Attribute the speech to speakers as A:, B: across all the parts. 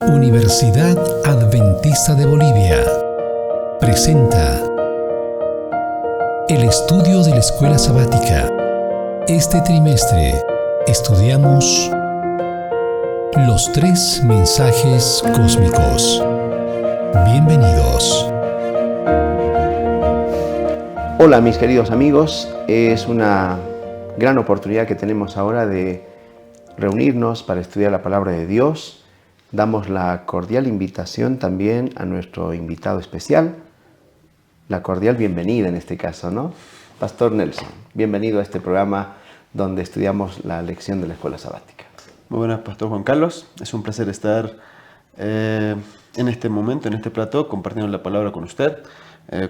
A: Universidad Adventista de Bolivia presenta el estudio de la Escuela Sabática. Este trimestre estudiamos los 3 mensajes cósmicos. Bienvenidos.
B: Hola mis queridos amigos, es una gran oportunidad que tenemos ahora de reunirnos para estudiar la palabra de Dios. Damos la cordial invitación también a nuestro invitado especial, la cordial bienvenida en este caso, ¿no? Pastor Nelson, bienvenido a este programa donde estudiamos la lección de la Escuela Sabática.
C: Muy buenas, Pastor Juan Carlos. Es un placer estar en este momento, en este plató, compartiendo la palabra con usted,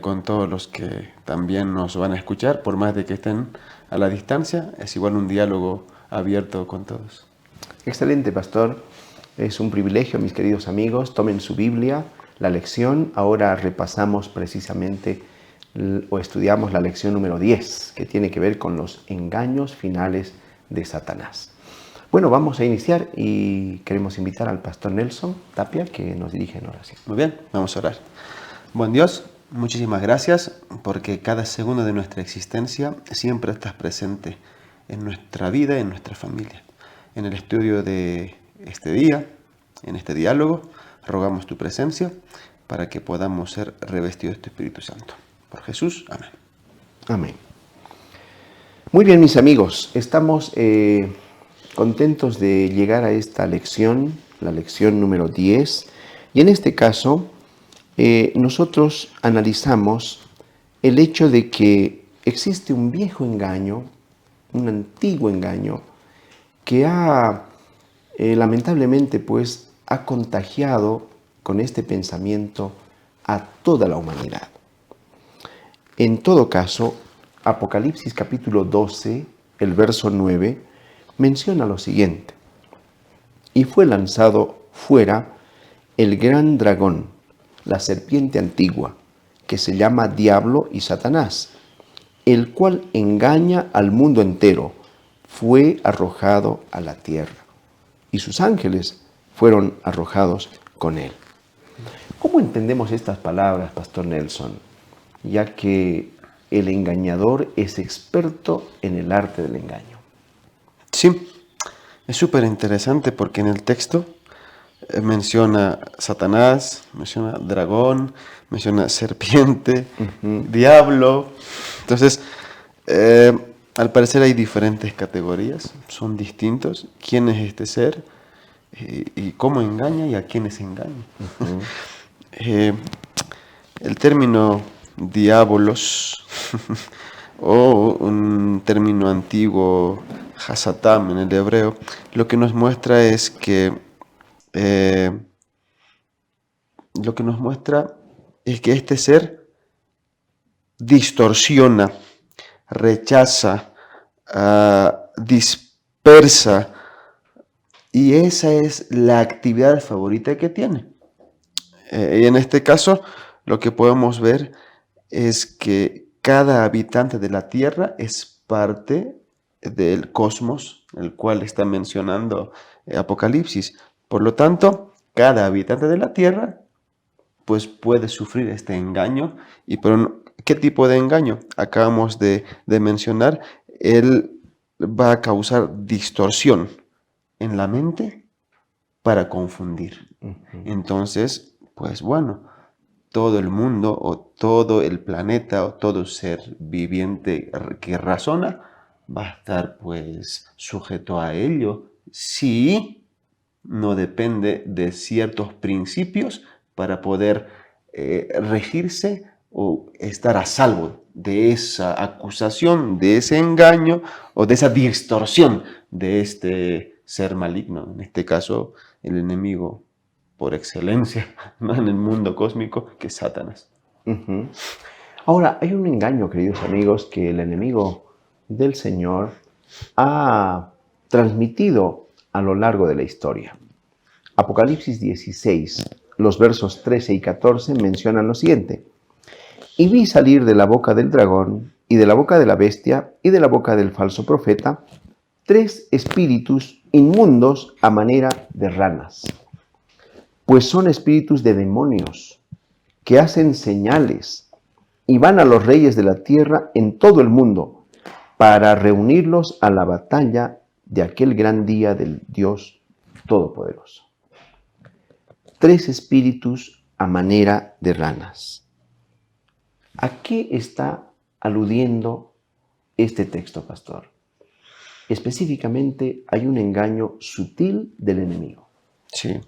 C: con todos los que también nos van a escuchar, por más de que estén a la distancia. Es igual un diálogo abierto con todos.
B: Excelente, Pastor. Es un privilegio, mis queridos amigos. Tomen su Biblia, la lección. Ahora repasamos precisamente o estudiamos la lección número 10, que tiene que ver con los engaños finales de Satanás. Bueno, vamos a iniciar y queremos invitar al Pastor Nelson Tapia, que nos dirige en oración.
C: Muy bien, vamos a orar. Buen Dios, muchísimas gracias porque cada segundo de nuestra existencia siempre estás presente en nuestra vida, en nuestra familia. En el estudio de este día, en este diálogo, rogamos tu presencia para que podamos ser revestidos de tu Espíritu Santo. Por Jesús, amén.
B: Amén. Muy bien, mis amigos, estamos contentos de llegar a esta lección, la lección número 10, y en este caso nosotros analizamos el hecho de que existe un viejo engaño, un antiguo engaño, que lamentablemente pues ha contagiado con este pensamiento a toda la humanidad. En todo caso, Apocalipsis capítulo 12, el verso 9, menciona lo siguiente: y fue lanzado fuera el gran dragón, la serpiente antigua, que se llama Diablo y Satanás, el cual engaña al mundo entero, fue arrojado a la tierra, y sus ángeles fueron arrojados con él. ¿Cómo entendemos estas palabras, Pastor Nelson? Ya que el engañador es experto en el arte del engaño.
C: Sí, es súper interesante porque en el texto menciona Satanás, menciona dragón, menciona serpiente, diablo. Entonces, al parecer hay diferentes categorías, son distintos. ¿Quién es este ser? Y cómo engaña y a quiénes engaña. El término diabolos o un término antiguo, hasatam en el hebreo, lo que nos muestra es que este ser distorsiona, rechaza, dispersa, y esa es la actividad favorita que tiene. Y en este caso, lo que podemos ver es que cada habitante de la Tierra es parte del cosmos, el cual está mencionando Apocalipsis. Por lo tanto, cada habitante de la Tierra pues puede sufrir este engaño. Pero ¿qué tipo de engaño? Acabamos de mencionar, él va a causar distorsión en la mente para confundir. Entonces, pues bueno, todo el mundo o todo el planeta o todo ser viviente que razona va a estar pues sujeto a ello si no depende de ciertos principios para poder regirse o estar a salvo de esa acusación, de ese engaño o de esa distorsión de este ser maligno, en este caso el enemigo por excelencia, ¿no? En el mundo cósmico, que es Satanás.
B: Ahora, hay un engaño, queridos amigos, que el enemigo del Señor ha transmitido a lo largo de la historia. Apocalipsis 16, los versos 13 y 14 mencionan lo siguiente: y vi salir de la boca del dragón, y de la boca de la bestia, y de la boca del falso profeta, 3 espíritus inmundos a manera de ranas. pues son espíritus de demonios que hacen señales y van a los reyes de la tierra en todo el mundo para reunirlos a la batalla de aquel gran día del Dios Todopoderoso. 3 espíritus a manera de ranas. ¿A qué está aludiendo este texto, pastor? Específicamente hay un engaño sutil del enemigo.
C: Sí,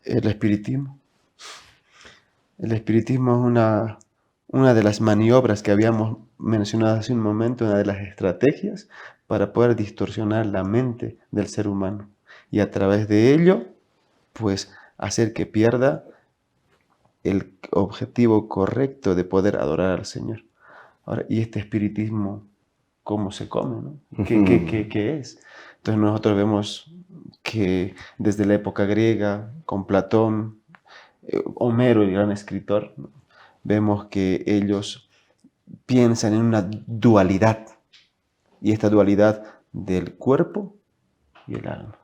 C: el espiritismo. El espiritismo es una de las maniobras que habíamos mencionado hace un momento, una de las estrategias para poder distorsionar la mente del ser humano y a través de ello, pues, hacer que pierda el objetivo correcto de poder adorar al Señor. Ahora, ¿y este espiritismo cómo se come, ¿no? ¿Qué es? Entonces nosotros vemos que desde la época griega, con Platón, Homero, el gran escritor, ¿no? Vemos que ellos piensan en una dualidad, y esta dualidad del cuerpo y el alma.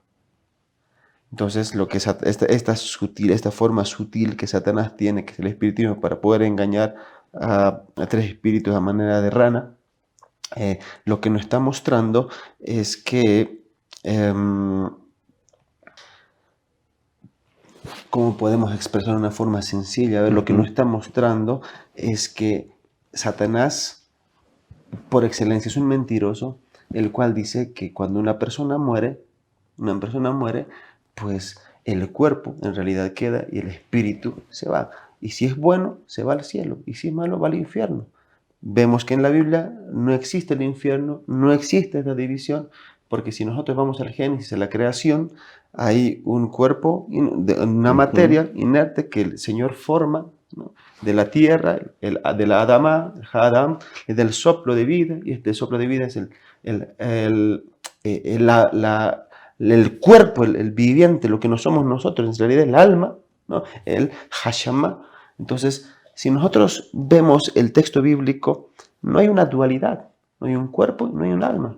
C: Entonces, lo que esta forma sutil que Satanás tiene, que es el espiritismo, para poder engañar a 3 espíritus a manera de rana, lo que nos está mostrando es que, ¿cómo podemos expresar de una forma sencilla? A ver, lo que nos está mostrando es que Satanás, por excelencia, es un mentiroso, el cual dice que cuando una persona muere, pues el cuerpo en realidad queda y el espíritu se va. Y si es bueno, se va al cielo, y si es malo, va al infierno. Vemos que en la Biblia no existe el infierno, no existe esta división, porque si nosotros vamos al Génesis, a la creación, hay un cuerpo, una materia inerte que el Señor forma, ¿no? De la tierra, de la Adama, el Hadam, y del soplo de vida, y este soplo de vida es el cuerpo, el viviente, lo que no somos nosotros, en realidad el alma, ¿no? El Hashama. Entonces, si nosotros vemos el texto bíblico, no hay una dualidad, no hay un cuerpo, no hay un alma.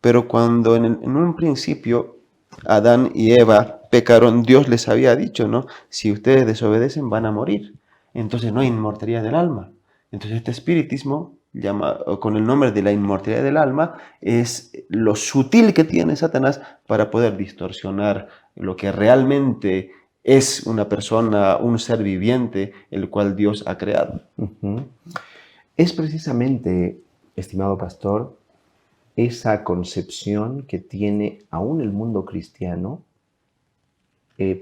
C: Pero cuando en un principio Adán y Eva pecaron, Dios les había dicho, ¿no? Si ustedes desobedecen van a morir. Entonces no hay inmortalidad del alma. Entonces este espiritismo, con el nombre de la inmortalidad del alma, es lo sutil que tiene Satanás para poder distorsionar lo que realmente es una persona, un ser viviente, el cual Dios ha creado.
B: Es precisamente, estimado pastor, esa concepción que tiene aún el mundo cristiano,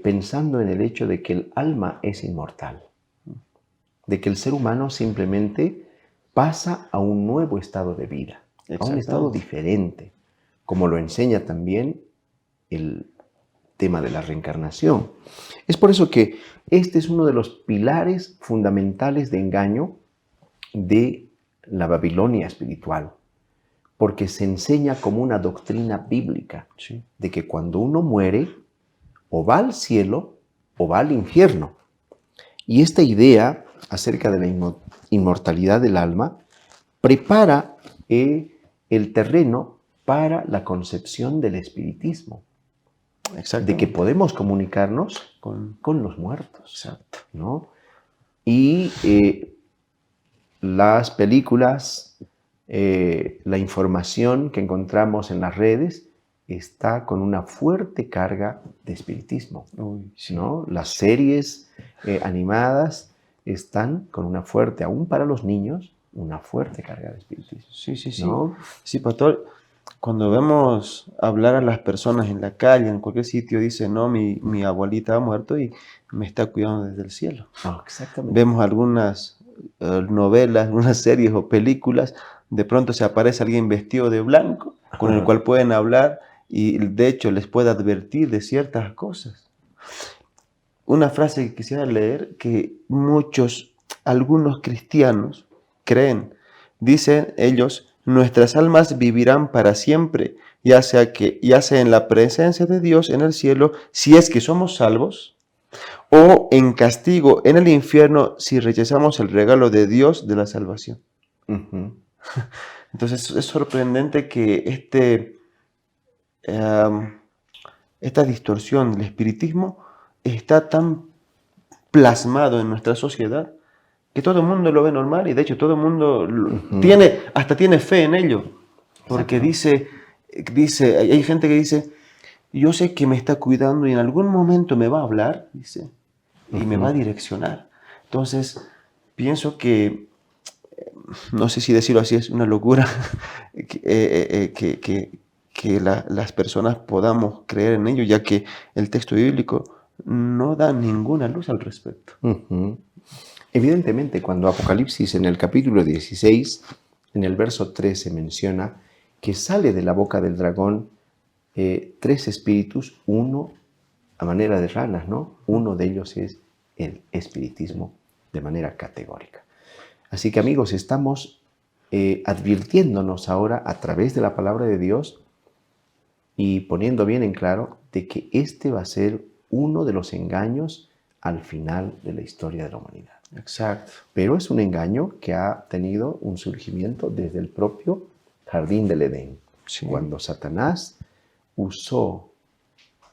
B: pensando en el hecho de que el alma es inmortal, de que el ser humano simplemente pasa a un nuevo estado de vida, a un estado diferente, como lo enseña también el tema de la reencarnación. Es por eso que este es uno de los pilares fundamentales de engaño de la Babilonia espiritual, porque se enseña como una doctrina bíblica, sí, de que cuando uno muere, o va al cielo o va al infierno. Y esta idea acerca de la inmortalidad del alma prepara el terreno para la concepción del espiritismo, de que podemos comunicarnos con los muertos.
C: Exacto.
B: ¿No? Y las películas, la información que encontramos en las redes está con una fuerte carga de espiritismo. ¿No? Las series animadas están con una fuerte, aún para los niños, una fuerte carga de espiritismo.
C: Sí.
B: ¿No?
C: Sí, pastor. Cuando vemos hablar a las personas en la calle, en cualquier sitio, dice, no, mi abuelita ha muerto y me está cuidando desde el cielo.
B: Exactamente.
C: Vemos algunas novelas, algunas series o películas, de pronto se aparece alguien vestido de blanco, con el cual pueden hablar y de hecho les puede advertir de ciertas cosas. Una frase que quisiera leer que algunos cristianos creen, dicen ellos, nuestras almas vivirán para siempre, ya sea en la presencia de Dios en el cielo, si es que somos salvos, o en castigo en el infierno si rechazamos el regalo de Dios de la salvación. Entonces es sorprendente que esta distorsión del espiritismo está tan plasmado en nuestra sociedad que todo el mundo lo ve normal y de hecho todo el mundo hasta tiene fe en ello. Porque dice, hay gente que dice, yo sé que me está cuidando y en algún momento me va a hablar, dice, y me va a direccionar. Entonces, pienso que, no sé si decirlo así, es una locura que las personas podamos creer en ello, ya que el texto bíblico no da ninguna luz al respecto.
B: Evidentemente, cuando Apocalipsis en el capítulo 16, en el verso 13, menciona que sale de la boca del dragón 3 espíritus, uno a manera de ranas, ¿no? Uno de ellos es el espiritismo de manera categórica. Así que, amigos, estamos advirtiéndonos ahora a través de la palabra de Dios y poniendo bien en claro de que este va a ser uno de los engaños al final de la historia de la humanidad.
C: Exacto.
B: Pero es un engaño que ha tenido un surgimiento desde el propio jardín del Edén, cuando Satanás usó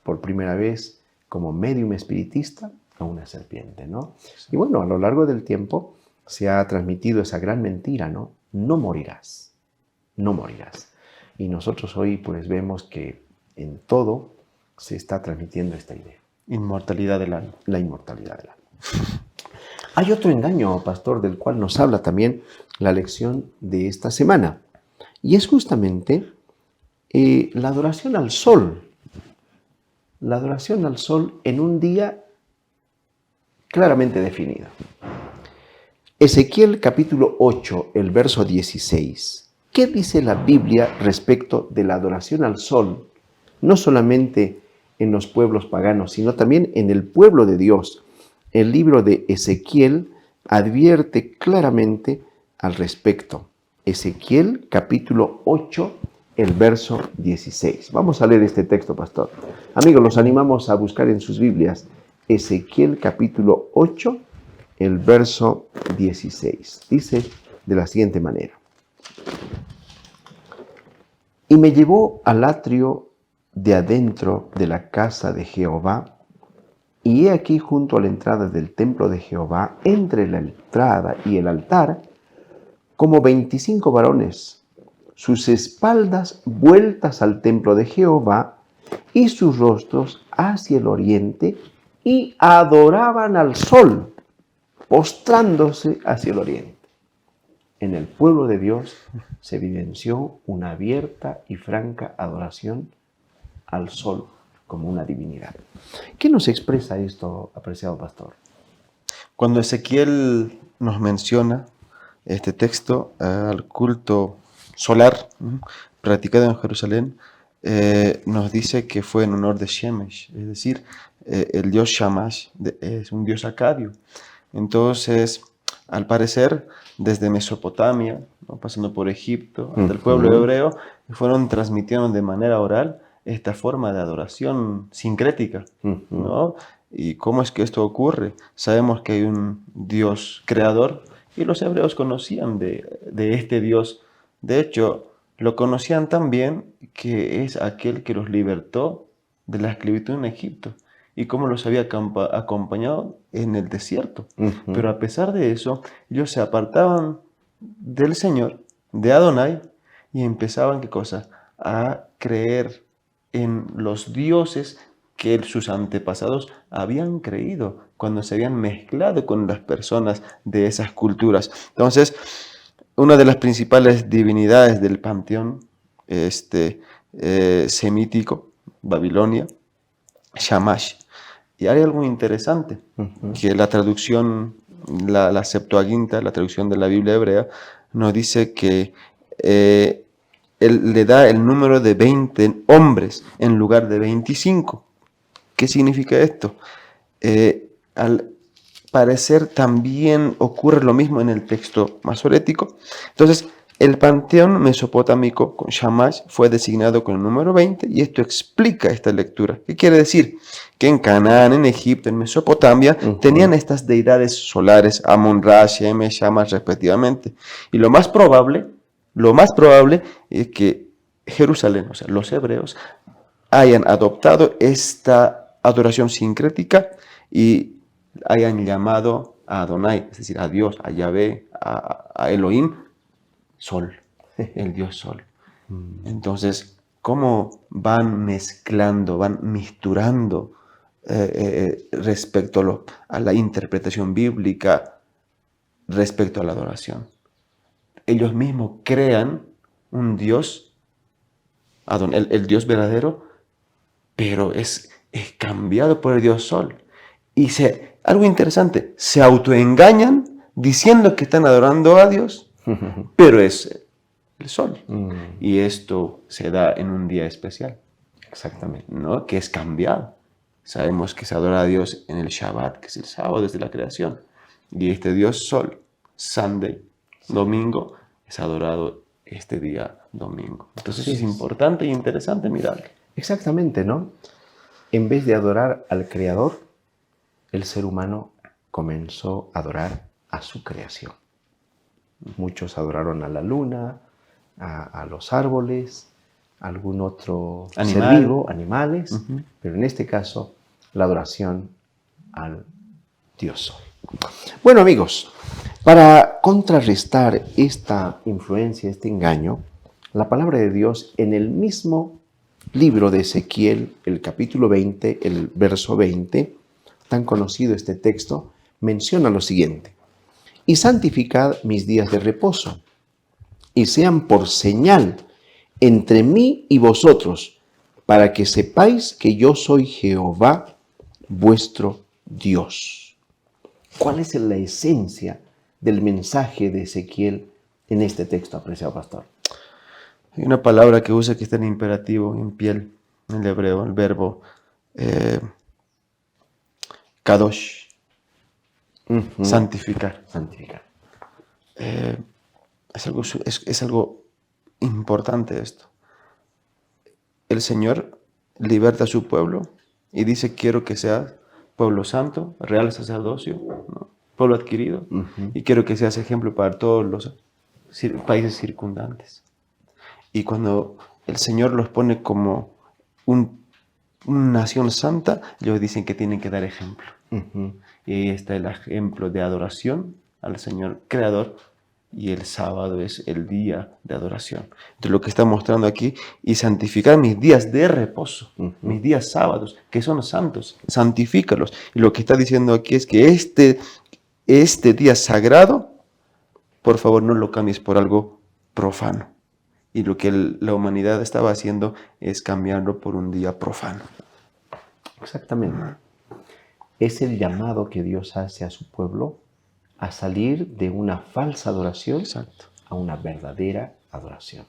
B: por primera vez como medium espiritista a una serpiente, ¿no? Y bueno, a lo largo del tiempo se ha transmitido esa gran mentira, ¿no? No morirás, no morirás. Y nosotros hoy pues vemos que en todo se está transmitiendo esta idea.
C: Inmortalidad del alma.
B: La inmortalidad del alma. Hay otro engaño, pastor, del cual nos habla también la lección de esta semana. Y es justamente la adoración al sol. La adoración al sol en un día claramente definido. Ezequiel capítulo 8, el verso 16. ¿Qué dice la Biblia respecto de la adoración al sol? No solamente en los pueblos paganos, sino también en el pueblo de Dios. El libro de Ezequiel advierte claramente al respecto. Ezequiel capítulo 8, el verso 16. Vamos a leer este texto, pastor. Amigos, los animamos a buscar en sus Biblias Ezequiel capítulo 8, el verso 16. Dice de la siguiente manera. Y me llevó al atrio de adentro de la casa de Jehová, y he aquí junto a la entrada del templo de Jehová, entre la entrada y el altar, como 25 varones, sus espaldas vueltas al templo de Jehová y sus rostros hacia el oriente, y adoraban al sol, postrándose hacia el oriente. En el pueblo de Dios se evidenció una abierta y franca adoración al sol como una divinidad. ¿Qué nos expresa esto, apreciado pastor?
C: Cuando Ezequiel nos menciona este texto al culto solar practicado en Jerusalén, nos dice que fue en honor de Shemesh, es decir, el dios Shamash es un dios acadio. Entonces, al parecer, desde Mesopotamia, ¿no?, pasando por Egipto, hasta el pueblo hebreo, fueron transmitiendo de manera oral esta forma de adoración sincrética, ¿no? ¿Y cómo es que esto ocurre? Sabemos que hay un Dios creador y los hebreos conocían de este Dios. De hecho, lo conocían tan bien que es aquel que los libertó de la esclavitud en Egipto y cómo los había acompañado en el desierto. Pero a pesar de eso, ellos se apartaban del Señor, de Adonai, y empezaban, ¿qué cosa? A creer en los dioses que sus antepasados habían creído cuando se habían mezclado con las personas de esas culturas. Entonces, una de las principales divinidades del panteón semítico, Babilonia, Shamash. Y hay algo interesante, que la traducción, la Septuaginta, la traducción de la Biblia hebrea, nos dice que él le da el número de 20 hombres en lugar de 25. ¿Qué significa esto? Al parecer también ocurre lo mismo en el texto masorético. Entonces, el panteón mesopotámico con Shamash fue designado con el número 20 y esto explica esta lectura. ¿Qué quiere decir? Que en Canaán, en Egipto, en Mesopotamia, tenían estas deidades solares, Amon-Ra, Shemesh, Shamash respectivamente. Y lo más probable es que Jerusalén, o sea, los hebreos, hayan adoptado esta adoración sincrética y hayan llamado a Adonai, es decir, a Dios, a Yahvé, a Elohim, Sol, el Dios Sol. Entonces, ¿cómo van mezclando, van misturando respecto a la interpretación bíblica, respecto a la adoración? Ellos mismos crean un Dios, el Dios verdadero, pero es cambiado por el Dios Sol. Y algo interesante, se autoengañan diciendo que están adorando a Dios, pero es el Sol. Y esto se da en un día especial.
B: Exactamente.
C: ¿No? Que es cambiado. Sabemos que se adora a Dios en el Shabbat, que es el sábado desde la creación. Y este Dios Sol, Sunday, domingo, es adorado este día domingo. Entonces es importante e interesante mirar.
B: Exactamente, ¿no? En vez de adorar al Creador, el ser humano comenzó a adorar a su creación. Muchos adoraron a la luna, a los árboles, a algún otro ser vivo, animales, pero en este caso, la adoración al Dios Sol. Bueno, amigos, para contrarrestar esta influencia, este engaño, la palabra de Dios en el mismo libro de Ezequiel, el capítulo 20, el verso 20, tan conocido este texto, menciona lo siguiente: y santificad mis días de reposo, y sean por señal entre mí y vosotros, para que sepáis que yo soy Jehová, vuestro Dios. ¿Cuál es la esencia del mensaje de Ezequiel en este texto, apreciado pastor?
C: Hay una palabra que usa que está en imperativo, en piel, en el hebreo, el verbo kadosh, santificar.
B: Santificar.
C: Es algo importante esto. El Señor liberta a su pueblo y dice: quiero que seas pueblo santo, real sacerdocio, ¿no? Pueblo adquirido, y quiero que seas ejemplo para todos los países circundantes. Y cuando el Señor los pone como una nación santa, ellos dicen que tienen que dar ejemplo. Y ahí está el ejemplo de adoración al Señor Creador, y el sábado es el día de adoración. Entonces lo que está mostrando aquí: y santificar mis días de reposo, mis días sábados, que son santos, santifícalos. Y lo que está diciendo aquí es que este día sagrado, por favor, no lo cambies por algo profano. Y lo que la humanidad estaba haciendo es cambiarlo por un día profano.
B: Exactamente. Es el llamado que Dios hace a su pueblo a salir de una falsa adoración.
C: Exacto.
B: A una verdadera adoración.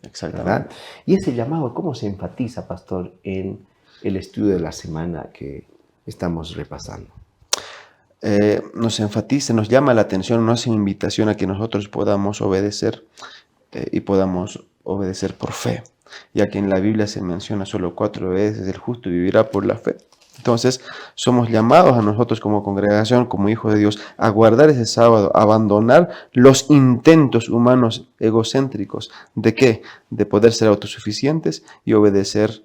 C: Exactamente.
B: ¿Verdad? Y ese llamado, ¿cómo se enfatiza, pastor, en el estudio de la semana que estamos repasando?
C: Nos enfatiza, nos llama la atención, nos hace una invitación a que nosotros podamos obedecer y podamos obedecer por fe, ya que en la Biblia se menciona solo 4 veces: el justo vivirá por la fe. Entonces, somos llamados a nosotros como congregación, como hijos de Dios, a guardar ese sábado, a abandonar los intentos humanos egocéntricos. ¿De qué? De poder ser autosuficientes y obedecer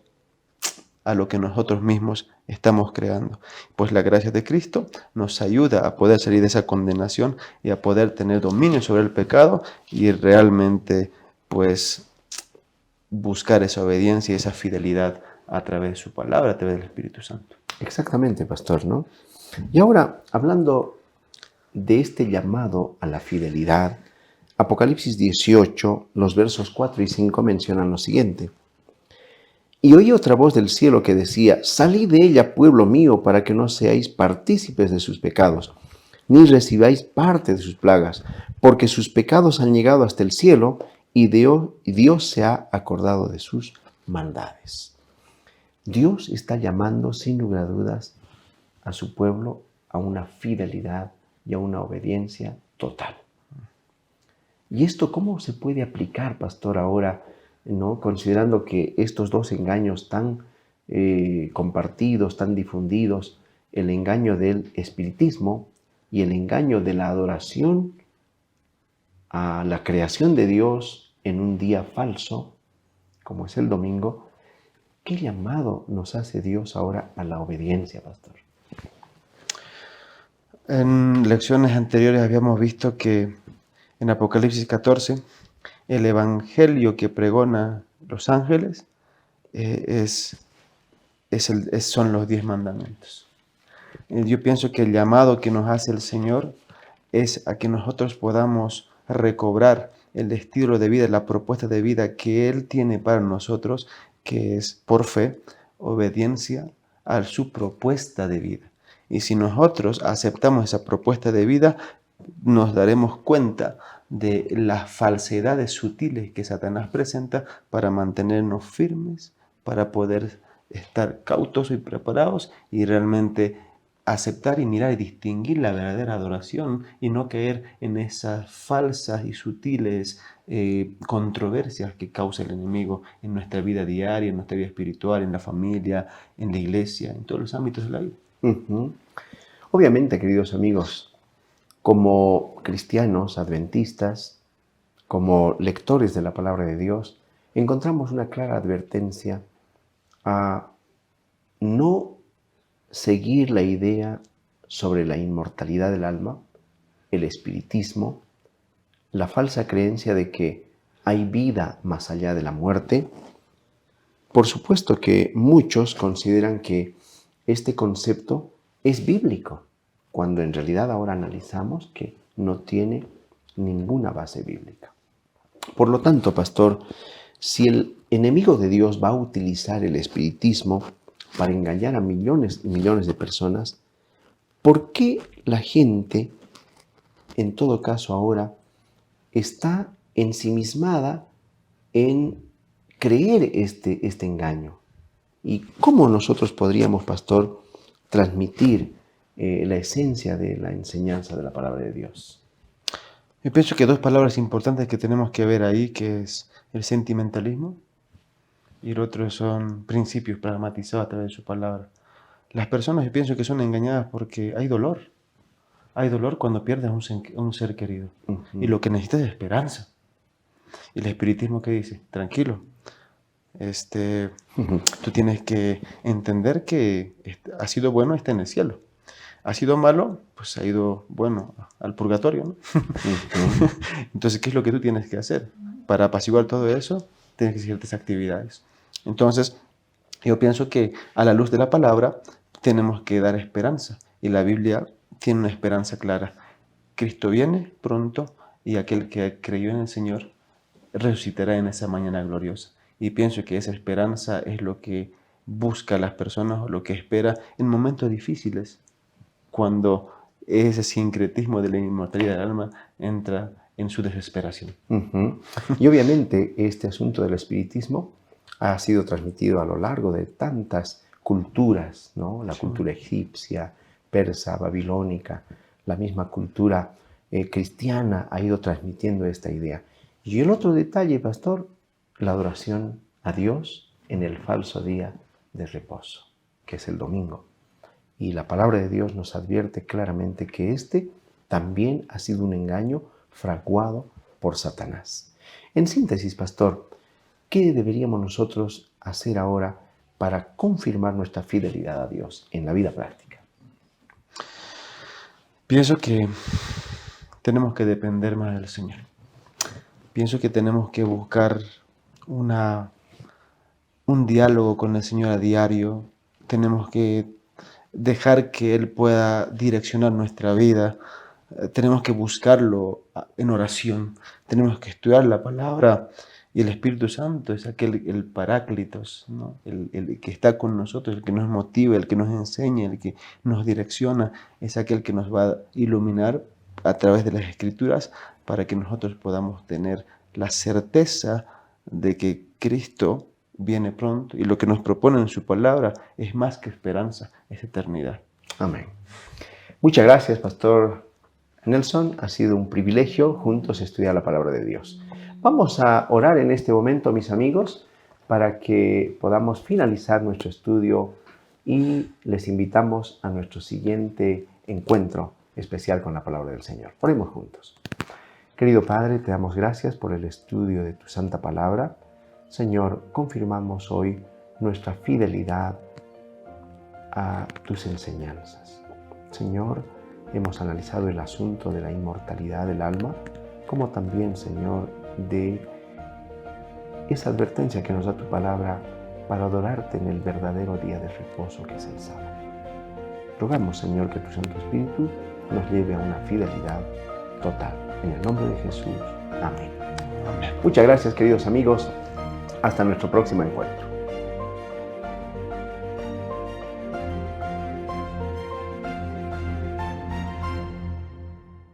C: a lo que nosotros mismos estamos creando. Pues la gracia de Cristo nos ayuda a poder salir de esa condenación y a poder tener dominio sobre el pecado y realmente, pues, buscar esa obediencia y esa fidelidad a través de su palabra, a través del Espíritu Santo.
B: Exactamente, pastor, ¿no? Y ahora, hablando de este llamado a la fidelidad, Apocalipsis 18, los versos 4 y 5 mencionan lo siguiente: y oí otra voz del cielo que decía: salid de ella, pueblo mío, para que no seáis partícipes de sus pecados, ni recibáis parte de sus plagas, porque sus pecados han llegado hasta el cielo, y Dios se ha acordado de sus maldades. Dios está llamando, sin lugar a dudas, a su pueblo a una fidelidad y a una obediencia total. ¿Y esto cómo se puede aplicar, pastor, ahora, ¿no? Considerando que estos dos engaños tan compartidos, tan difundidos, el engaño del espiritismo y el engaño de la adoración a la creación de Dios en un día falso, como es el domingo, ¿Qué llamado nos hace Dios ahora a la obediencia, pastor?
C: En lecciones anteriores habíamos visto que en Apocalipsis 14, el evangelio que pregona los ángeles son los 10 mandamientos. Yo pienso que el llamado que nos hace el Señor es a que nosotros podamos recobrar el estilo de vida, la propuesta de vida que Él tiene para nosotros, que es por fe, obediencia a su propuesta de vida. Y si nosotros aceptamos esa propuesta de vida, nos daremos cuenta de las falsedades sutiles que Satanás presenta para mantenernos firmes, para poder estar cautos y preparados y realmente aceptar y mirar y distinguir la verdadera adoración y no caer en esas falsas y sutiles controversias que causa el enemigo en nuestra vida diaria, en nuestra vida espiritual, en la familia, en la iglesia, en todos los ámbitos de la vida.
B: Obviamente, queridos amigos, como cristianos adventistas, como lectores de la palabra de Dios, encontramos una clara advertencia a no seguir la idea sobre la inmortalidad del alma, el espiritismo, la falsa creencia de que hay vida más allá de la muerte. Por supuesto que muchos consideran que este concepto es bíblico, cuando en realidad ahora analizamos que no tiene ninguna base bíblica. Por lo tanto, pastor, si el enemigo de Dios va a utilizar el espiritismo para engañar a millones y millones de personas, ¿por qué la gente, en todo caso ahora, está ensimismada en creer este engaño? ¿Y cómo nosotros podríamos, pastor, transmitir la esencia de la enseñanza de la palabra de Dios?
C: Yo pienso que dos palabras importantes que tenemos que ver ahí, que es el sentimentalismo y el otro son principios pragmatizados a través de su palabra. Las personas, yo pienso que son engañadas porque hay dolor. Hay dolor cuando pierdes un ser querido. Y lo que necesitas es esperanza. Y el espiritismo, ¿qué dice? Tranquilo. Tú tienes que entender que ha sido bueno, está en el cielo. Ha sido malo, pues ha ido, bueno, al purgatorio, ¿no? Entonces, ¿qué es lo que tú tienes que hacer? Para apaciguar todo eso, tienes que hacer ciertas actividades. Entonces, yo pienso que a la luz de la palabra tenemos que dar esperanza. Y la Biblia tiene una esperanza clara. Cristo viene pronto y aquel que creyó en el Señor resucitará en esa mañana gloriosa. Y pienso que esa esperanza es lo que busca a las personas o lo que espera en momentos difíciles, cuando ese sincretismo de la inmortalidad del alma entra en su desesperación.
B: Y obviamente este asunto del espiritismo ha sido transmitido a lo largo de tantas culturas, ¿no? La cultura egipcia, persa, babilónica, la misma cultura cristiana ha ido transmitiendo esta idea. Y el otro detalle, pastor, la adoración a Dios en el falso día de reposo, que es el domingo. Y la palabra de Dios nos advierte claramente que este también ha sido un engaño fraguado por Satanás. En síntesis, pastor, ¿qué deberíamos nosotros hacer ahora para confirmar nuestra fidelidad a Dios en la vida práctica?
C: Pienso que tenemos que depender más del Señor. Pienso que tenemos que buscar un diálogo con el Señor a diario. Tenemos que dejar que Él pueda direccionar nuestra vida. Tenemos que buscarlo en oración. Tenemos que estudiar la palabra. Y el Espíritu Santo es el Paráclitos, ¿no? El que está con nosotros, el que nos motiva, el que nos enseña, el que nos direcciona. Es aquel que nos va a iluminar a través de las Escrituras para que nosotros podamos tener la certeza de que Cristo viene pronto y lo que nos propone en su palabra es más que esperanza, es eternidad.
B: Amén. Muchas gracias, Pastor Nelson. Ha sido un privilegio juntos estudiar la palabra de Dios. Vamos a orar en este momento, mis amigos, para que podamos finalizar nuestro estudio y les invitamos a nuestro siguiente encuentro especial con la palabra del Señor. Oremos juntos. Querido Padre, te damos gracias por el estudio de tu santa palabra. Señor, confirmamos hoy nuestra fidelidad a tus enseñanzas. Señor, hemos analizado el asunto de la inmortalidad del alma, como también, Señor, de esa advertencia que nos da tu palabra para adorarte en el verdadero día de reposo que es el sábado. Rogamos, Señor, que tu Santo Espíritu nos lleve a una fidelidad total. En el nombre de Jesús. Amén.
C: Amén.
B: Muchas gracias, queridos amigos. Hasta nuestro próximo encuentro.